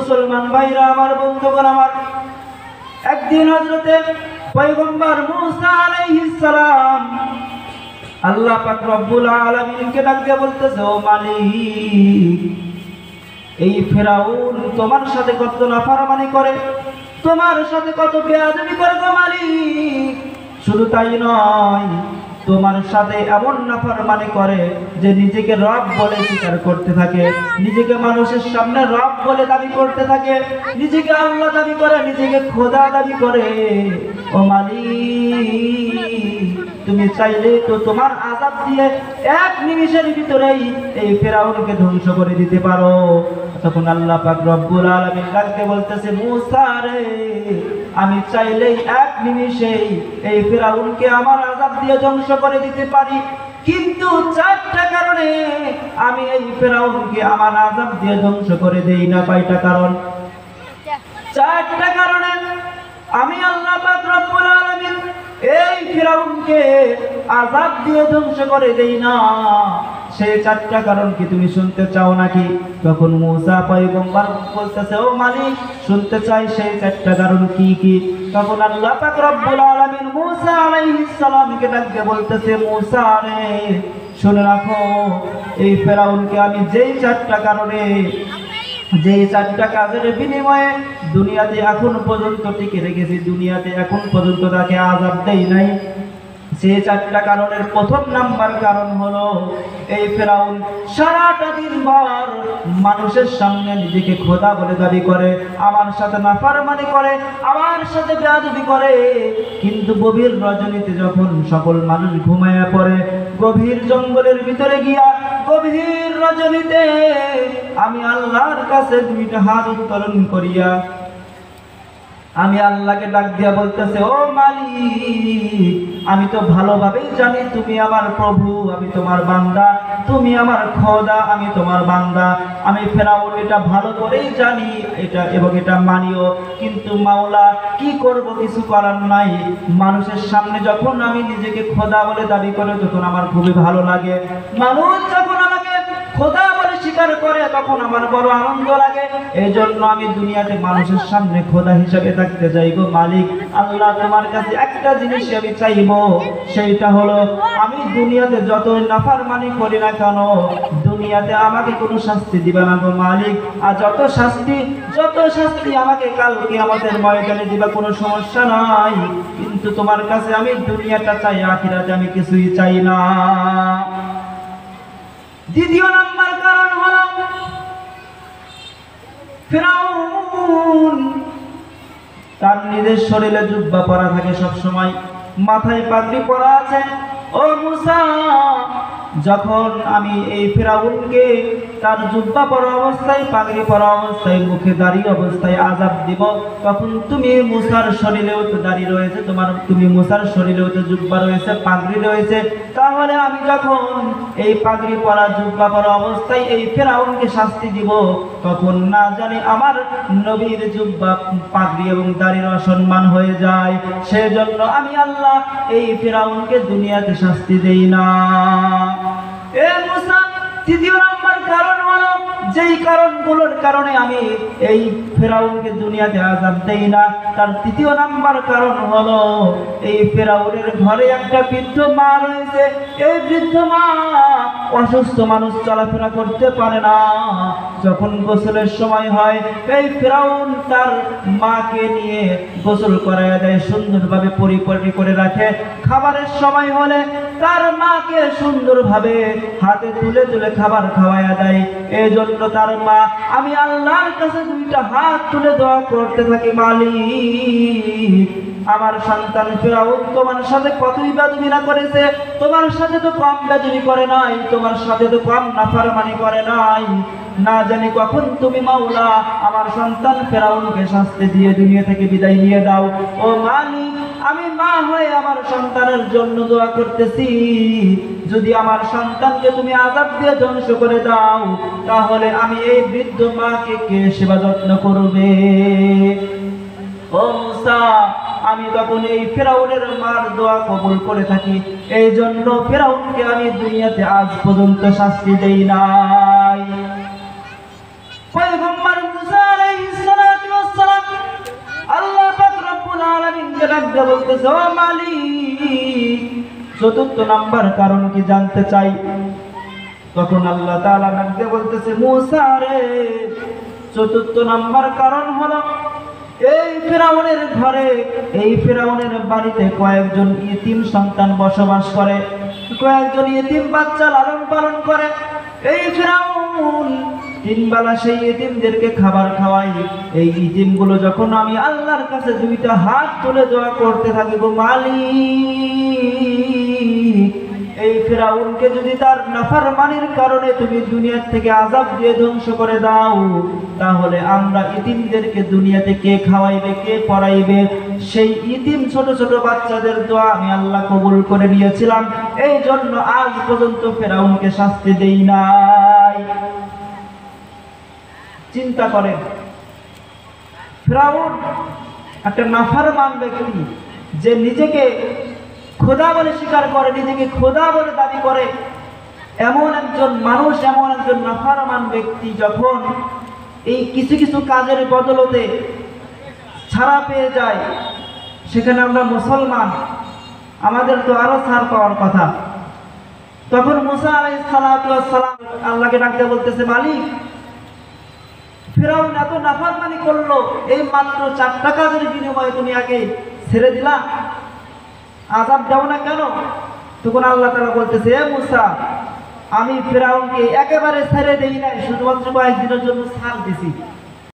মুসলমান ভাইরা আমার, বন্ধুগণ আমার, একদিন হযরতে পয়গম্বর মূসা আলাইহিস সালাম আল্লাহ পাক রব্বুল আলামিনকে ডাক দিয়ে বলতেছে, ও মালিক, এই ফিরাউন তোমার সাথে কত নাফরমানি করে, তোমার সাথে কত বেয়াদবি করে গো মালিক। শুধু তাই নয়, তোমার সাথে এমন নাফরমানি করে যে নিজেকে রব বলে স্বীকার করতে থাকে, নিজেকে মানুষের সামনে রব বলে দাবি করতে থাকে, নিজেকে আল্লাহ দাবি করে, নিজেকে খোদা দাবি করে। ও মালিক, তুমি চাইলে তো তোমার আযাব দিয়ে এক নিমিষের ভিতরেই এই ফিরাউনকে ধ্বংস করে দিতে পারো। তখন আল্লাহ পাক রব্বুল আলামিন ডাকতে বলতেছে, মূসা রে, আমি চাইলেই এক নিমিষেই এই ফিরাউনকে আমার আযাব দিয়ে ধ্বংস করে দিতে পারি, কিন্তু চারটা কারণে আমি এই ফিরাউনকে আমার আযাব দিয়ে ধ্বংস করে দেই না। কয়টা কারণ? চারটা কারণে আমি আল্লাহ পাক রব্বুল আলামিন এই ফিরাউনকে আযাব দিয়ে ধ্বংস করে দেই না। সেই চারটা কারণ কি তুমি শুনতে চাও নাকি? তখন মূসা পয়গম্বর বলতেছে, ও মালিক, শুনতে চাই সেই চারটা কারণ কি কি। তখন আল্লাহ পাক রব্বুল আলামিন মূসা আলাইহিস সালামকে ডাকতে বলতেছে, মূসা রে, শুনে রাখো, এই ফিরাউনকে আমি যেই চারটা কারণে, যেই চারটা কাজের বিনিময়ে দুনিয়াতে এখন পর্যন্ত টিকে রেখেছি, দুনিয়াতে এখন পর্যন্ত তাকে আযাব দেই নাই, সেই চারটা কারণের প্রথম নাম্বার কারণ হলো, এই ফিরাউন সারাটা দিন ভর মানুষের সামনে নিজেকে খোদা বলে দাবি করে, আমার সাথে নাফরমানি করে, আমার সাথে বেয়াদবি করে, কিন্তু গভীর রজনীতে যখন সকল মানুষ ঘুমায়া পড়ে, গভীর জঙ্গলের ভিতরে গিয়া গভীর রজনীতে আমি আল্লাহর কাছে দুইটা হাত উত্তোলন করিয়া আমি আল্লাহকে ডাক দিয়া বলতেছে, ও মালিক, আমি তো ভালোভাবেই জানি তুমি আমার প্রভু, আমি তোমার বান্দা, তুমি আমার খোদা, আমি তোমার বান্দা। আমি ফিরাউন এটা ভালো করেই জানি, এটা এবং এটা মানিও, কিন্তু মাওলা কি করব, কিছু করার নাই। মানুষের সামনে যখন আমি নিজেকে খোদা বলে দাবি করে, তখন আমার খুবই ভালো লাগে। মানুষ যখন আমাকে খোদা বলে স্বীকার করে, তখন আমার বড় আনন্দ লাগে। এই জন্য আমি দুনিয়াতে মানুষের সামনে খোদা হিসেবে থাকতে চাই গো মালিক। আল্লাহ, তোমার কাছে একটা জিনিস আমি চাইবো, সেইটা হলো, আমি দুনিয়াতে যত নাফরমানি করি না কেন, দুনিয়াতে আমাকে কোনো শাস্তি দিবা না গো মালিক। আর যত শাস্তি আমাকে কাল কিয়ামতের ময়দানে দিবা, কোনো সমস্যা নাই, কিন্তু তোমার কাছে আমি দুনিয়াটা চাই, আখিরাতে আমি কিছুই চাই না। দ্বিতীয় নাম্বার কারণ হলো, ফিরাউন তার নিজের শরীরে জুব্বা পরা থাকে সব সময়, মাথায় পাগড়ি পরা আছে। ও মূসা, যখন আমি এই ফিরাউনকে তার জুব্বা পরা অবস্থায়, পাগড়ি পরা অবস্থায়, মুখে দাঁড়িয়ে অবস্থায় আযাব দিব, তখন তুমি মূসার শরীরেও তো দাড়ি রয়েছে, তুমি মূসার শরীরেও তো জুব্বা রয়েছে, পাগড়ি রয়েছে, তাহলে আমি যখন এই পাগড়ি পরা জুব্বা পরা অবস্থায় এই ফিরাউনকে শাস্তি দিব, তখন না জানি আমার নবীর জুব্বা, পাগড়ি এবং দাড়ির অসম্মান হয়ে যায়। সেজন্য আমি আল্লাহ এই ফিরাউনকে দুনিয়াতে শাস্তি দেই না। এ মূসা, তৃতীয় নাম্বার কারণ হলো, যেই কারণগুলোর কারণে আমি এই ফিরাউনকে দুনিয়াতে আযাব দেই না, তার তৃতীয় নাম্বার কারণ হলো, এই ফিরাউনের ঘরে একটা বৃদ্ধ মা রয়েছে। এই বৃদ্ধ মা অসুস্থ মানুষ চলাফেরা করতে পারে না। যখন গোসলের সময় হয়, এই ফিরাউন তার মাকে নিয়ে গোসল করাইয়া দেয়, সুন্দরভাবে পরিপাটি করে রাখে। খাবারের সময় হলে তার মাকে সুন্দরভাবে হাতে তুলে তুলে খাবার খাওয়াইয়া দেয়। এই জন্য তার মা, আমি আল্লাহর কাছে দুইটা হাত তুলে দোয়া করতে থাকি, মালিক, আমার সন্তান ফিরাউন তোমার সাথে কতই বেয়াদবি না করেছে, তোমার সাথে তো কম বেয়াদবি করে নাই, তোমার সাথে তো কম নাফরমানি করে নাই, না জানি কখন তুমি মাওলা আমার সন্তান ফিরাউনকে শাস্তি দিয়ে দুনিয়া থেকে বিদায় নিয়ে দাও। ও মালিক, আমি মা হয়ে আমার সন্তানের জন্য দোয়া করতেছি, যদি আমার সন্তানকে তুমি আযাব দিয়ে ধ্বংস করে দাও, তাহলে আমি এই বৃদ্ধ মাকে কে সেবা যত্ন করবে? ও মূসা, আমি তখন এই ফিরাউনের মার দোয়া কবুল করে থাকি, এই জন্য ফিরাউনকে আমি দুনিয়াতে আজ পর্যন্ত শাস্তি দেই নাই। পয়গম্বর মূসা আলাইহিস দিয়ে বলতেছে, ও মালিক, চতুর্থ নাম্বার কারণ কি জানতে চাই। তখন আল্লাহ তাআলা ডাক দিয়ে বলতেছে, মূসা রে, চতুর্থ নাম্বার কারণ হলো এই ফিরাউনের ঘরে, এই ফিরাউনের বাড়িতে কয়েকজন ইতিম সন্তান বসবাস করে, কয়েকজন ইতিম বাচ্চা লালন পালন করে। এই ফিরাউন তিন বেলা সেই ইতিমদেরকে খাবার খাওয়াই। এই ইতিমগুলো যখন আমি আল্লাহর কাছে দুইটা হাত তুলে দোয়া করতে থাকি, গো মালিক, এই ফিরাউনকে যদি তার নাফরমানির কারণে তুমি দুনিয়া থেকে আযাব দিয়ে ধ্বংস করে দাও, তাহলে আমরা ইতিমদেরকে দুনিয়াতে কে খাওয়াইবে, কে পড়াইবে? সেই ইতিম ছোট ছোট বাচ্চাদের দোয়া আমি আল্লাহ কবুল করে নিয়েছিলাম, এই জন্য আজ পর্যন্ত ফিরাউনকে শাস্তি দেই নাই। চিন্তা করেন, ফিরাউন একটা নাফরমান ব্যক্তি, যে নিজেকে খোদা বলে স্বীকার করে, নিজেকে খোদা বলে দাবি করে, এমন একজন মানুষ, এমন একজন নাফরমান ব্যক্তি যখন এই কিছু কিছু কাজের বদলতে ছাড়া পেয়ে যায়, সেখানে আমরা মুসলমান, আমাদের তো আরো ছাড় পাওয়ার কথা। তখন মুসা আলাইহিস সালাতু ওয়াস সালাম আল্লাহকে ডাকতে বলতেছে, মালিক, ফিরাউন এত নাফরমানি করলো, এই মাত্র 4টা কাজের বিনিময়ে তুমি আগে ছেড়ে দিলা, আযাব দাও না কেন? তখন আল্লাহ তাআলা বলতেছে, এ মুসা, আমি ফিরাউনকে একেবারে ছেড়ে দেই নাই, শুধুমাত্র কয়েকদিনের জন্য ছাড় দিছি।